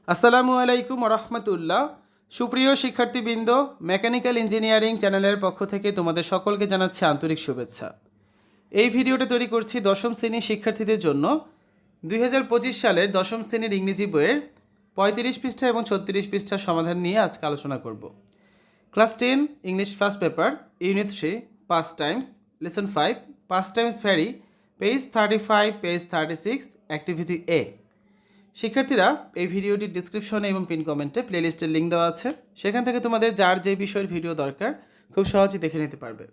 আসসালামু আলাইকুম রহমতুল্লাহ। সুপ্রিয় শিক্ষার্থীবৃন্দ, মেকানিক্যাল ইঞ্জিনিয়ারিং চ্যানেলের পক্ষ থেকে তোমাদের সকলকে জানাচ্ছি আন্তরিক শুভেচ্ছা। এই ভিডিওটা তৈরি করছি দশম শ্রেণীর শিক্ষার্থীদের জন্য। 2025 সালের দশম শ্রেণীর ইংরেজি বইয়ের 35 পৃষ্ঠা এবং 36 পৃষ্ঠার সমাধান নিয়ে আজকে আলোচনা করব। Class 10 English first paper, unit 3, past times, lesson 5, past times vary, page 35, page 36, activity A. শিক্ষার্থীরা, এই ভিডিওটির ডিসক্রিপশনে এবং পিন কমেন্টে প্লেলিস্টের লিঙ্ক দেওয়া আছে, সেখান থেকে তোমাদের যার যে বিষয়ের ভিডিও দরকার খুব সহজেই দেখে নিতে পারবে।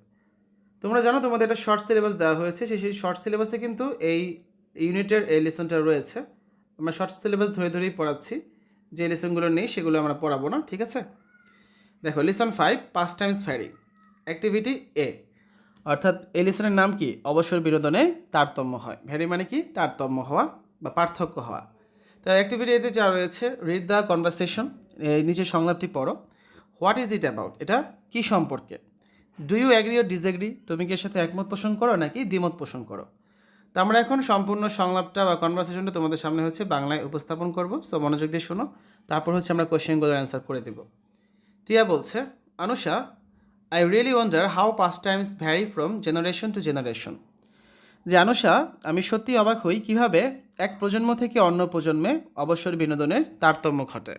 তোমরা জানো তোমাদের একটা শর্ট সিলেবাস দেওয়া হয়েছে, সেই শর্ট সিলেবাসে কিন্তু এই ইউনিটের এই লেসনটা রয়েছে। আমরা শর্ট সিলেবাস ধরে ধরেই পড়াচ্ছি, যে লেসনগুলো নেই সেগুলো আমরা পড়াবো না, ঠিক আছে? দেখো, lesson 5, past times vary, activity A. অর্থাৎ এই লেসনের নাম কি? অবসর বিনোদনে তারতম্য হয়। ভ্যারি মানে কি? তারতম্য হওয়া বা পার্থক্য হওয়া। তো অ্যাক্টিভিটি এতে যা রয়েছে, রিড দ্য কনভারসেশন, এই নিচে সংলাপটি পড়ো। হোয়াট ইজ ইট অ্যাবাউট, এটা কি সম্পর্কে? Do you agree or disagree, তুমি কি এর সাথে একমত পোষণ করো নাকি দ্বিমত পোষণ করো? তো আমরা এখন সম্পূর্ণ সংলাপটা বা কনভারসেশনটা তোমাদের সামনে হচ্ছে বাংলায় উপস্থাপন করব। সো মনোযোগ দিয়ে শোনো, তারপর হচ্ছে আমরা কোশ্চেনগুলোর অ্যান্সার করে দেব। টিয়া বলছে, Anusha, I really wonder how past times vary from generation to generation. যে আনুষা, আমি সত্যি অবাক হই কিভাবে এক প্রজন্ম থেকে অন্য প্রজন্মে অবসর বিনোদনের তারতম্য ঘটে।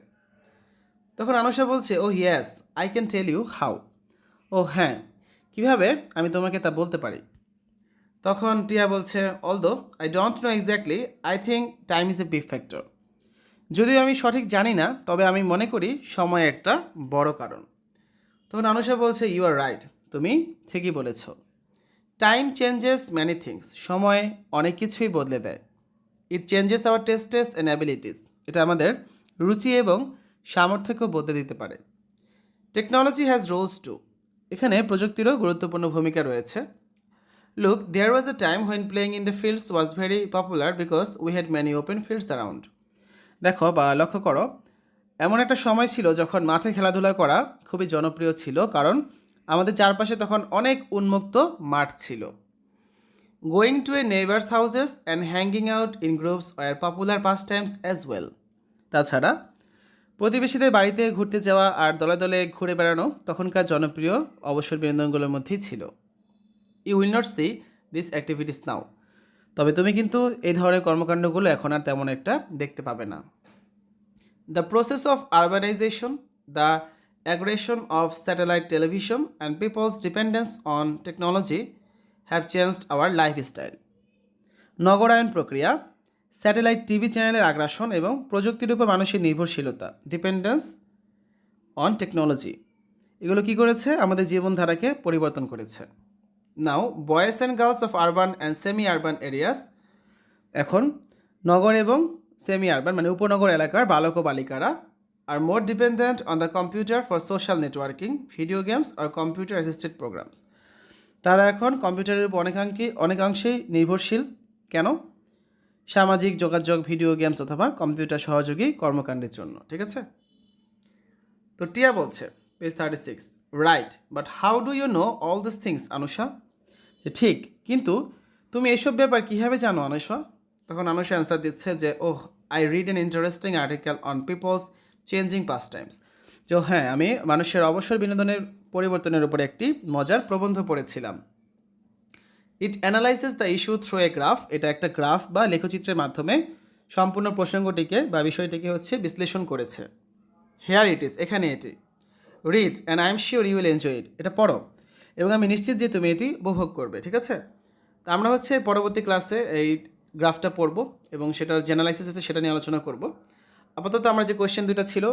তখন আনুষা বলছে, oh yes, I can tell you how. Oh হ্যাঁ, কিভাবে, আমি তোমাকে তা বলতে পারি। তখন টিয়া বলছে, although I don't know exactly, I think time is a big factor. যদিও আমি সঠিক জানি না, তবে আমি মনে করি সময় একটা বড় কারণ। তখন আনুষা বলছে, ইউ আর রাইট, তুমি ঠিকই বলেছ। টাইম চেঞ্জেস ম্যানি থিংস, সময় অনেক কিছুই বদলে দেয়। It changes our tastes and abilities, এটা আমাদের রুচি এবং সামর্থ্যকেও বদলে দিতে পারে। টেকনোলজি হ্যাজ রোলস টু, এখানে প্রযুক্তিরও গুরুত্বপূর্ণ ভূমিকা রয়েছে। Look, there was a time when playing in the fields was very popular because we had many open fields around. দেখো বা লক্ষ্য করো, এমন একটা সময় ছিল যখন মাঠে খেলাধুলা করা খুবই জনপ্রিয় ছিল, কারণ আমাদের চারপাশে তখন অনেক উন্মুক্ত মাঠ ছিল। Going to a neighbours houses and hanging out in groups were popular pastimes as well. তাছাড়া প্রতিবেশীদের বাড়িতে ঘুরতে যাওয়া আর দলে দলে ঘুরে বেড়ানো তখনকার জনপ্রিয় অবসর বিনোদনগুলোর মধ্যেই ছিল। You will not see this activities now, তবে তুমি কিন্তু এই ধরনের কর্মকাণ্ডগুলো এখন আর তেমন একটা দেখতে পাবে না। The process of urbanisation, the aggression of satellite television and people's dependence on technology have changed our lifestyle. নগরায়ন প্রক্রিয়া, স্যাটেলাইট টিভি চ্যানেলের আগ্রাসন এবং প্রযুক্তির উপর মানুষের নির্ভরশীলতা, ডিপেন্ডেন্স অন টেকনোলজি, এগুলো কী করেছে? আমাদের জীবনধারাকে পরিবর্তন করেছে। Now boys and girls of urban and semi urban areas, এখন নগর এবং সেমি আরবান মানে উপনগর এলাকার বালক ও বালিকারা আর more dependent on the computer for social networking, video games আর কম্পিউটার অ্যাসিস্টেড প্রোগ্রামস। তারা এখন কম্পিউটারের উপর অনেকাংশেই নির্ভরশীল। কেন? সামাজিক যোগাযোগ, ভিডিও গেমস অথবা কম্পিউটার সহযোগী কর্মকাণ্ডের জন্য, ঠিক আছে? তো টিয়া বলছে, page 36, right, but how do you know all this things Anusha. যে ঠিক, কিন্তু তুমি এসব ব্যাপার কীভাবে জানো আনুষা? তখন আনুষা অ্যান্সার দিচ্ছে যে, oh, I read an interesting article on people's changing pastimes. যে হ্যাঁ, আমি মানুষের অবসর বিনোদনের পরিবর্তনের উপরে একটি মজার প্রবন্ধ পড়েছিলাম। It analyses the issue through a graph, এটা একটা গ্রাফ বা লেখচিত্রের মাধ্যমে সম্পূর্ণ প্রসঙ্গটিকে বা বিষয়টিকে হচ্ছে বিশ্লেষণ করেছে। হেয়ার ইট ইজ, এখানে এটি। Read and I am sure you will enjoy it, এটা পড়ো এবং আমি নিশ্চিত যে তুমি এটি উপভোগ করবে, ঠিক আছে? তা আমরা হচ্ছে পরবর্তী ক্লাসে এই গ্রাফটা পড়বো এবং সেটার যে অ্যানালাইসিস আছে সেটা নিয়ে আলোচনা করব। আপাতত আমার যে কোয়েশ্চেন দুটো ছিল,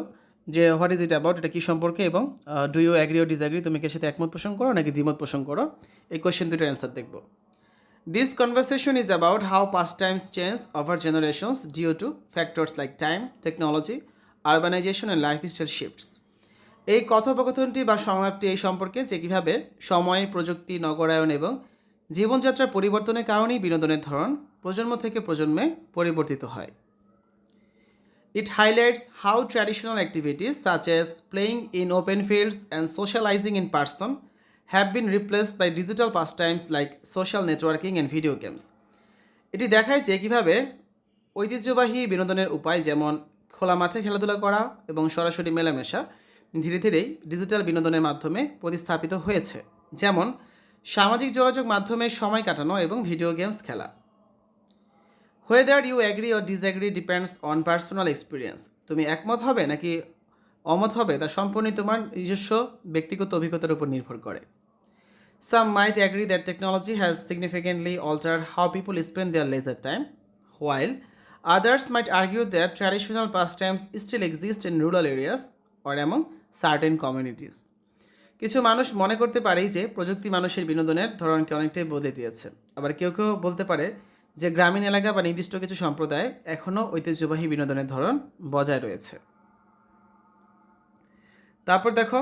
যে হোয়াট ইজ ইট অ্যাবাউট, এটা কী সম্পর্কে, এবং do you agree or disagree, তুমি কি সাথে একমত পোষণ করো নাকি দ্বিমত পোষণ করো, এই কোয়েশ্চেন দুটোর অ্যান্সার দেখব। This conversation is about how past times change over generations due to factors like time, technology, urbanisation and lifestyle shifts. এই কথোপকথনটি বা সংলাপটি এই সম্পর্কে যে কীভাবে সময়, প্রযুক্তি, নগরায়ন এবং জীবনযাত্রার পরিবর্তনের কারণেই বিনোদনের ধরন প্রজন্ম থেকে প্রজন্মে পরিবর্তিত হয়। It highlights how traditional activities such as playing in open fields and socializing in person have been replaced by digital pastimes like social networking and video games. এটি দেখায় যে কীভাবে ঐতিহ্যবাহী বিনোদনের উপায় যেমন খোলা মাঠে খেলাধুলা করা এবং সরাসরি মেলামেশা ধীরে ধীরেই ডিজিটাল বিনোদনের মাধ্যমে প্রতিস্থাপিত হয়েছে, যেমন সামাজিক যোগাযোগ মাধ্যমে সময় কাটানো এবং ভিডিও গেমস খেলা। Whether you agree or disagree depends on personal experience. তুমি একমত হবে নাকি অমত হবে তা সম্পূর্ণই তোমার নিজস্ব ব্যক্তিগত অভিজ্ঞতার উপর নির্ভর করে। Some might agree that technology has significantly altered how people spend their leisure time, while others might argue that traditional pastimes still exist in rural areas or among certain communities. কিছু মানুষ মনে করতে পারে যে প্রযুক্তি মানুষের বিনোদনের ধরনকে অনেকটাই বদলে দিয়েছে, আবার কেউ কেউ বলতে পারে যে গ্রামীণ এলাকা বা নির্দিষ্ট কিছু সম্প্রদায় এখনও ঐতিহ্যবাহী বিনোদনের ধরন বজায় রয়েছে। তারপর দেখো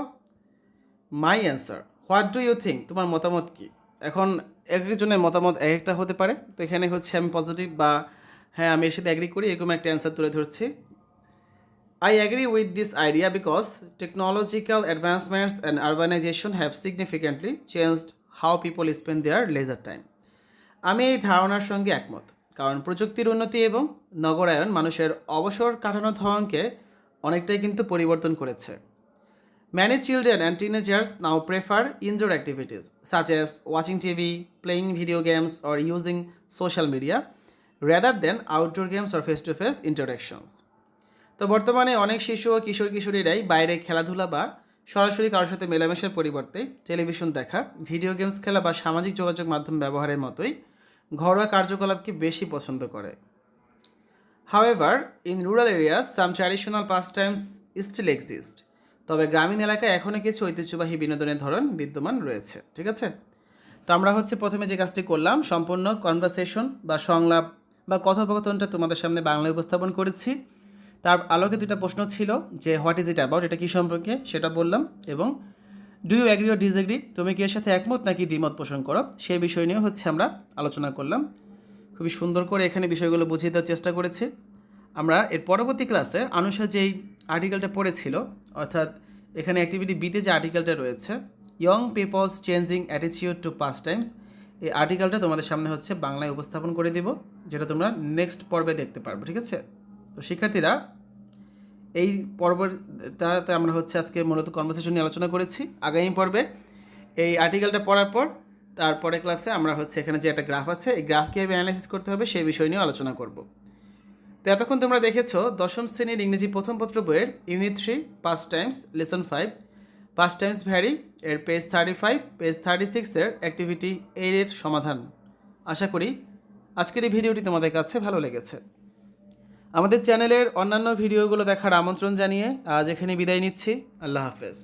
my answer, what do you think, তোমার মতামত কি। এখন এক একজনের মতামত এক একটা হতে পারে, তো এখানে হচ্ছে আমি পজিটিভ বা হ্যাঁ আমি এর সাথে অ্যাগ্রি করি এরকম একটা অ্যান্সার তুলে ধরছি। I agree with this idea because technological advancements and urbanization have significantly changed how people spend their leisure time. আমি এই ধারণার সঙ্গে একমত, কারণ প্রযুক্তির উন্নতি এবং নগরায়ন মানুষের অবসর কাটানোর ধরনকে অনেকটাই কিন্তু পরিবর্তন করেছে। Many children and teenagers now prefer indoor activities such as watching TV, playing video games, or using social media rather than outdoor games or face-to-face interactions. তো বর্তমানে অনেক শিশু ও কিশোর কিশোরীরাই বাইরে খেলাধুলা বা সরাসরি কারোর সাথে মেলামেশার পরিবর্তে টেলিভিশন দেখা, ভিডিও গেমস খেলা বা সামাজিক যোগাযোগ মাধ্যম ব্যবহারের মতোই ঘরোয়া কার্যকলাপকে বেশি পছন্দ করে। However, in rural areas, some traditional pastimes still exist. তবে গ্রামীণ এলাকায় এখনও কিছু ঐতিহ্যবাহী বিনোদনের ধরন বিদ্যমান রয়েছে। ঠিক আছে, তো আমরা হচ্ছে প্রথমে যে কাজটি করলাম, সম্পূর্ণ কনভারসেশন বা সংলাপ বা কথোপকথনটা তোমাদের সামনে বাংলায় উপস্থাপন করেছি। তার আলোকে দুটা প্রশ্ন ছিল যে হোয়াট ইজ ইট অ্যাবাউট, এটা কী সম্পর্কে সেটা বললাম, এবং do you agree or disagree, তুমি কি এর সাথে একমত নাকি দ্বিমত পোষণ করো, সেই বিষয় নিয়েও হচ্ছে আমরা আলোচনা করলাম। খুবই সুন্দর করে এখানে বিষয়গুলো বুঝিয়ে দেওয়ার চেষ্টা করেছি। আমরা এর পরবর্তী ক্লাসে আনুষা যেই আর্টিকেলটা পড়েছিল, অর্থাৎ এখানে অ্যাক্টিভিটি বিতে যে আর্টিকেলটা রয়েছে young peoples changing attitude to past times, এই আর্টিকেলটা তোমাদের সামনে হচ্ছে বাংলায় উপস্থাপন করে দিব, যেটা তোমরা নেক্সট পর্বে দেখতে পারবে। ঠিক আছে, তো শিক্ষার্থীরা এই পর্বটাতে আমরা হচ্ছে আজকে মূলত কনভারসেশন নিয়ে আলোচনা করেছি। আগামী পর্বে এই আর্টিকেলটা পড়ার পর তারপরে ক্লাসে আমরা হচ্ছে এখানে যে একটা গ্রাফ আছে, এই গ্রাফ কীভাবে অ্যানালাইসিস করতে হবে সেই বিষয় নিয়েও আলোচনা করব। তো এতক্ষণ তোমরা দেখেছো দশম শ্রেণীর ইংরেজি প্রথম পত্র বইয়ের unit 3 past times lesson 5 past times vary এর পেজ 35 পেজ 36 এর অ্যাক্টিভিটি 8 এর সমাধান। আশা করি আজকের এই ভিডিওটি তোমাদের কাছে ভালো লেগেছে। আমাদের চ্যানেলের অন্যান্য ভিডিওগুলো দেখার আমন্ত্রণ জানিয়ে আজ এখানে বিদায় নিচ্ছি। আল্লাহ হাফেজ।